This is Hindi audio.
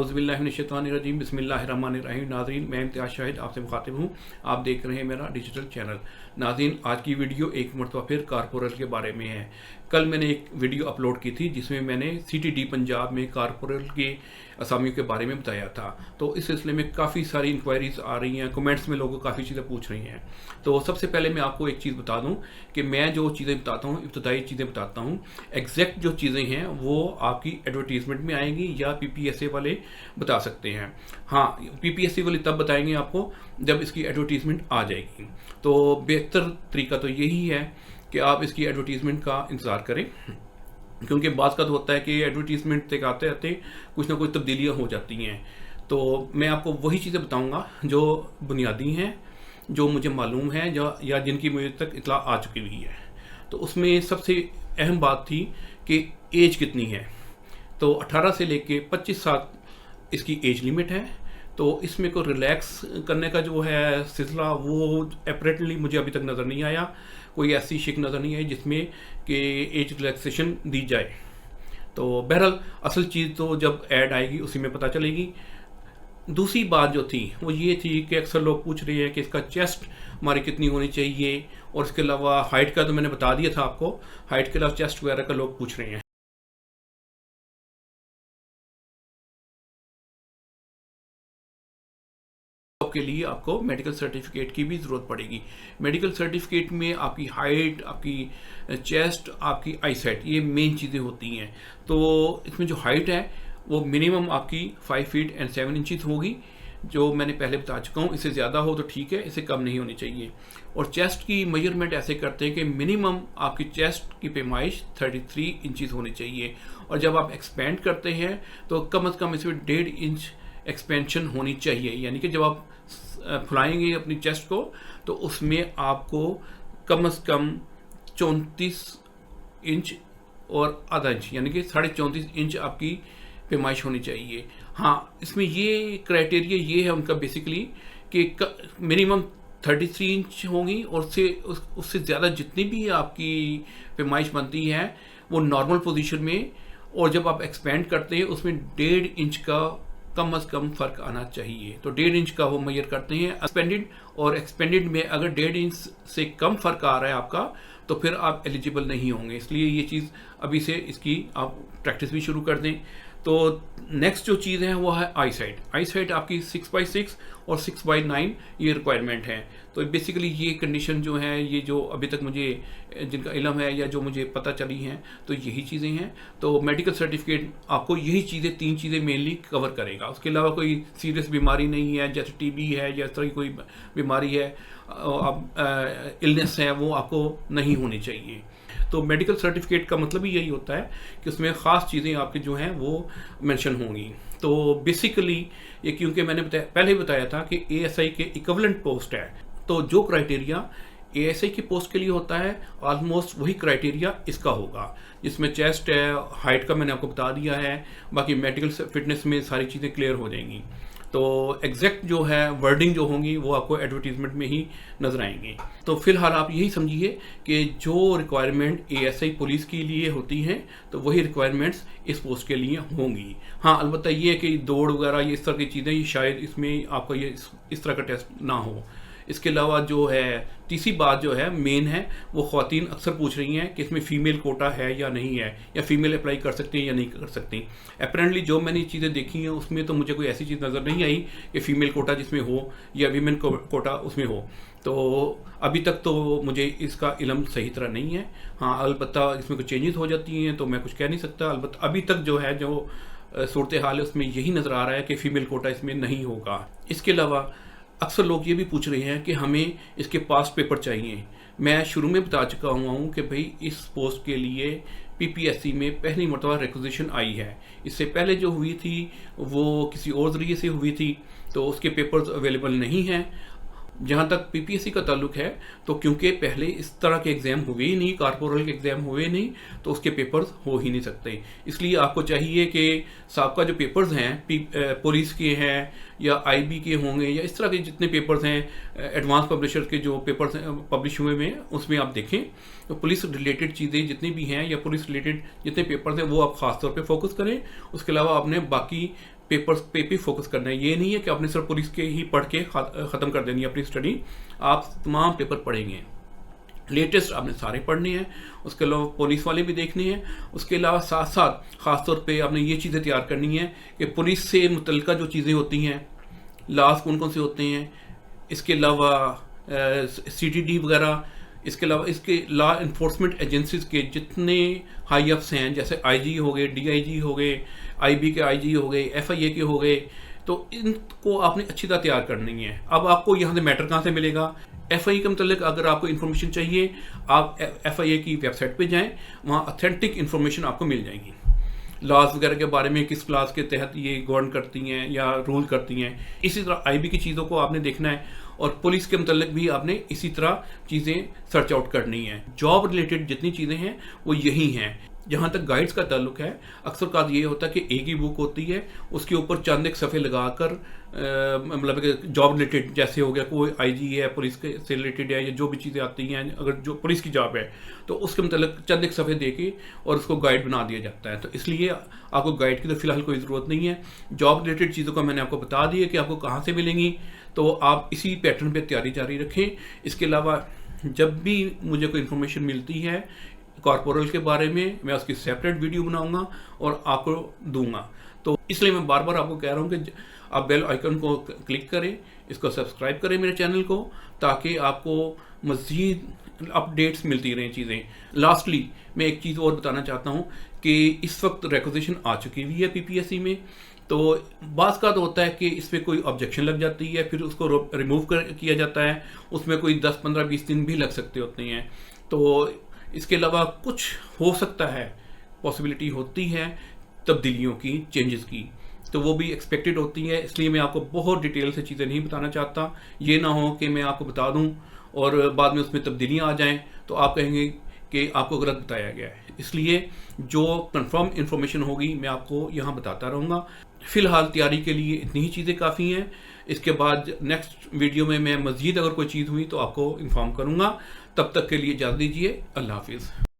औज़ुबिल्लाहिमिनश्शैतानिर्रजीम बिस्मिल्लाहिर्रहमानिर्रहीम। नाज़रीन, मैं इम्तियाज़ शाहिद आपसे मुखातिब हूँ। आप देख रहे हैं मेरा डिजिटल चैनल। नाज़रीन, आज की वीडियो एक मरतबा फिर कारपोरल के बारे में है। कल मैंने एक वीडियो अपलोड की थी जिसमें मैंने CTD पंजाब में कारपोरल के असामियों के बारे में बताया था। तो इस सिलसिले में काफ़ी सारी इंक्वायरीज आ रही हैं, कमेंट्स में लोगों काफ़ी चीज़ें पूछ रही हैं। तो सबसे पहले मैं आपको एक चीज़ बता दूं कि मैं जो चीज़ें बताता हूँ, इब्तदाई चीज़ें बताता हूँ, एग्जैक्ट जो चीज़ें हैं वो आपकी एडवर्टीजमेंट में आएंगी या PPSA वाले बता सकते हैं। हाँ, PPSA वाले तब बताएंगे आपको जब इसकी एडवर्टीजमेंट आ जाएगी। तो बेहतर तरीका तो यही है कि आप इसकी एडवर्टीजमेंट का इंतज़ार करें, क्योंकि बात का तो होता है कि एडवर्टीजमेंट तक आते आते कुछ ना कुछ तब्दीलियाँ हो जाती हैं। तो मैं आपको वही चीज़ें बताऊंगा जो बुनियादी हैं, जो मुझे मालूम है या जिनकी मुझे तक इतला आ चुकी हुई है। तो उसमें सबसे अहम बात थी कि एज कितनी है। तो 18 से लेके 25 साल इसकी एज लिमिट है। तो इसमें कोई रिलैक्स करने का जो है सिलसिला वो अपरेंटली मुझे अभी तक नज़र नहीं आया। कोई ऐसी शिक नज़र नहीं आई जिसमें कि एज रिलैक्सेशन दी जाए। तो बहरहाल असल चीज़ तो जब ऐड आएगी उसी में पता चलेगी। दूसरी बात जो थी वो ये थी कि अक्सर लोग पूछ रहे हैं कि इसका चेस्ट हमारी कितनी होनी चाहिए, और इसके अलावा हाइट का तो मैंने बता दिया था आपको। हाइट के अलावा चेस्ट वगैरह का लोग पूछ रहे हैं। के लिए आपको मेडिकल सर्टिफिकेट की भी ज़रूरत पड़ेगी। मेडिकल सर्टिफिकेट में आपकी हाइट, आपकी चेस्ट, आपकी आईसाइट, ये मेन चीज़ें होती हैं। तो इसमें जो हाइट है वो मिनिमम आपकी 5 फीट एंड 7 इंचज़ होगी, जो मैंने पहले बता चुका हूँ। इससे ज़्यादा हो तो ठीक है, इससे कम नहीं होनी चाहिए। और चेस्ट की मेजरमेंट ऐसे करते हैं कि मिनिमम आपकी चेस्ट की पैमाइश 33 इंचज़ होनी चाहिए, और जब आप एक्सपेंड करते हैं तो कम से कम इसमें 1.5 इंच एक्सपेंशन होनी चाहिए। यानी कि जब आप फुलाएंगे अपनी चेस्ट को तो उसमें आपको कम से कम 34 इंच और आधा इंच, यानी कि 34.5 इंच आपकी पैमाइश होनी चाहिए। हाँ, इसमें ये क्राइटेरिया ये है उनका बेसिकली कि मिनिमम 33 इंच होंगी, और उससे ज़्यादा जितनी भी आपकी पैमाइश बनती है वो नॉर्मल पोजीशन में, और जब आप एक्सपेंड करते हैं उसमें 1.5 इंच का कम से कम फ़र्क आना चाहिए। तो 1.5 इंच का वो मेजर करते हैं। एक्सपेंडेड और एक्सपेंडेड में अगर 1.5 इंच से कम फ़र्क आ रहा है आपका तो फिर आप एलिजिबल नहीं होंगे। इसलिए ये चीज़ अभी से इसकी आप प्रैक्टिस भी शुरू कर दें। तो नेक्स्ट जो चीज़ है वो है आई साइट आपकी 6x6 और 6x9 ये रिक्वायरमेंट है। तो बेसिकली ये कंडीशन जो है, ये जो अभी तक मुझे जिनका इल्म है या जो मुझे पता चली हैं, तो यही चीज़ें हैं। तो मेडिकल सर्टिफिकेट आपको यही चीज़ें 3 चीज़ें मेनली कवर करेगा। उसके अलावा कोई सीरियस बीमारी नहीं है, जैसे TB है या इस तरह की कोई बीमारी है, इलनेस है, वो आपको नहीं होनी चाहिए। तो मेडिकल सर्टिफिकेट का मतलब ही यही होता है कि उसमें ख़ास चीज़ें आपकी जो हैं वो मेंशन होंगी। तो बेसिकली ये, क्योंकि मैंने पहले ही बताया था कि ASI के इक्विवेलेंट पोस्ट है, तो जो क्राइटेरिया ASI की पोस्ट के लिए होता है ऑलमोस्ट वही क्राइटेरिया इसका होगा, जिसमें चेस्ट है, हाइट का मैंने आपको बता दिया है, बाकी मेडिकल फिटनेस में सारी चीज़ें क्लियर हो जाएंगी। तो एग्जैक्ट जो है वर्डिंग जो होंगी वो आपको एडवर्टीजमेंट में ही नजर आएंगे। तो फिलहाल आप यही समझिए कि जो रिक्वायरमेंट ASI पुलिस के लिए होती हैं तो वही रिक्वायरमेंट्स इस पोस्ट के लिए होंगी। हाँ, अलबत्ता ये है कि दौड़ वगैरह ये इस तरह की चीज़ें, ये शायद इसमें आपका ये इस तरह का टेस्ट ना हो। इसके अलावा जो है तीसरी बात जो है मेन है, वो ख़वातीन अक्सर पूछ रही हैं कि इसमें फ़ीमेल कोटा है या नहीं है, या फ़ीमेल अप्लाई कर सकती हैं या नहीं कर सकती। अपेरेंटली जो मैंने चीज़ें देखी हैं उसमें तो मुझे कोई ऐसी चीज़ नज़र नहीं आई कि फ़ीमेल कोटा जिसमें हो या वीमेन कोटा उसमें हो। तो अभी तक तो मुझे इसका इल्म सही तरह नहीं है। हाँ, अलबत्ता इसमें कुछ चेंजेस हो जाती हैं तो मैं कुछ कह नहीं सकता। अलबत्ता अभी तक जो है जो सूरत हाल है उसमें यही नज़र आ रहा है कि फ़ीमेल कोटा इसमें नहीं होगा। इसके अलावा अक्सर लोग ये भी पूछ रहे हैं कि हमें इसके पास्ट पेपर चाहिए। मैं शुरू में बता चुका हुआ हूँ कि भाई इस पोस्ट के लिए PPSC में पहली मरतबा रिक्वेजिशन आई है। इससे पहले जो हुई थी वो किसी और ज़रिए से हुई थी, तो उसके पेपर्स अवेलेबल नहीं हैं। जहाँ तक PPSC का ताल्लुक है, तो क्योंकि पहले इस तरह के एग्ज़ाम हुए ही नहीं, कारपोरल के एग्ज़ाम हुए नहीं, तो उसके पेपर्स हो ही नहीं सकते। इसलिए आपको चाहिए कि साबका जो पेपर्स हैं पुलिस के हैं या IB के होंगे या इस तरह के जितने पेपर्स हैं एडवांस पब्लिशर के जो पेपर्स पब्लिश हुए हैं उसमें आप देखें। तो पुलिस रिलेटेड चीज़ें जितनी भी हैं या पुलिस रिलेटेड जितने पेपर्स हैं वो आप ख़ास तौर पे फोकस करें। उसके अलावा आपने बाकी पेपर्स पे फोकस करना है। ये नहीं है कि आपने सिर्फ पुलिस के ही पढ़ के ख़त्म कर देनी है अपनी स्टडी, आप तमाम पेपर पढ़ेंगे, लेटेस्ट आपने सारे पढ़ने हैं, उसके अलावा पुलिस वाले भी देखने हैं। उसके अलावा साथ साथ ख़ास तौर पे आपने ये चीज़ें तैयार करनी है कि पुलिस से मुतल्लिका जो चीज़ें होती हैं, लॉज कौन कौन से होते हैं, इसके अलावा CTD वगैरह, इसके अलावा इसके लॉ इन्फोर्समेंट एजेंसीज के जितने हाई अप्स हैं, जैसे IG हो गए, DIG हो गए, IB के IG हो गए, FIA के हो गए, तो इनको आपने अच्छी तरह तैयार करनी है। अब आपको यहाँ से मैटर कहाँ से मिलेगा? FIA के मतलब अगर आपको इन्फॉर्मेशन चाहिए, आप FIA की वेबसाइट पे जाएं, वहाँ ऑथेंटिक इन्फॉर्मेशन आपको मिल जाएगी। लॉज वगैरह के बारे में, किस क्लास के तहत ये गवर्न करती हैं या रूल करती हैं। इसी तरह IB की चीज़ों को आपने देखना है, और पुलिस के मतलब भी आपने इसी तरह चीज़ें सर्च आउट करनी है। जॉब रिलेटेड जितनी चीज़ें हैं वो यही हैं। जहाँ तक गाइड्स का ताल्लुक है, अक्सर का ये होता है कि एक ही बुक होती है, उसके ऊपर चंद एक सफ़े लगाकर मतलब जॉब रिलेटेड, जैसे हो गया कोई IG है, पुलिस के से रिलेटेड है, या जो भी चीज़ें आती हैं, अगर जो पुलिस की जॉब है तो उसके मतलब चंद एक सफ़े दे के और उसको गाइड बना दिया जाता है। तो इसलिए आपको गाइड की तो फिलहाल कोई ज़रूरत नहीं है। जॉब रिलेटेड चीज़ों का मैंने आपको बता दिया कि आपको कहाँ से मिलेंगी, तो आप इसी पैटर्न पे तैयारी जारी रखें। इसके अलावा जब भी मुझे कोई इन्फॉर्मेशन मिलती है कॉर्पोरल के बारे में, मैं उसकी सेपरेट वीडियो बनाऊंगा और आपको दूंगा। तो इसलिए मैं बार बार आपको कह रहा हूँ कि आप बेल आइकन को क्लिक करें, इसको सब्सक्राइब करें मेरे चैनल को, ताकि आपको मज़ीद अपडेट्स मिलती रहें चीज़ें। लास्टली मैं एक चीज़ और बताना चाहता हूँ कि इस वक्त रिक्वेजिशन आ चुकी हुई है PPSC में, तो बाज़ का तो होता है कि इस पर कोई ऑब्जेक्शन लग जाती है, फिर उसको रिमूव किया जाता है, उसमें कोई 10, 15, 20 दिन भी लग सकते होते हैं। तो इसके अलावा कुछ हो सकता है, पॉसिबिलिटी होती है तब्दीलियों की, चेंजेस की, तो वो भी एक्सपेक्टेड होती है। इसलिए मैं आपको बहुत डिटेल से चीज़ें नहीं बताना चाहता। ये ना हो कि मैं आपको बता दूं और बाद में उसमें तब्दीलियां आ जाएं तो आप कहेंगे कि आपको गलत बताया गया है। इसलिए जो कंफर्म इन्फॉर्मेशन होगी मैं आपको यहाँ बताता रहूँगा। फ़िलहाल तैयारी के लिए इतनी ही चीज़ें काफ़ी हैं। इसके बाद नेक्स्ट वीडियो में मैं मज़ीद अगर कोई चीज़ हुई तो आपको इन्फॉर्म करूँगा। तब तक के लिए इजाज़त दीजिए। अल्लाह हाफिज़।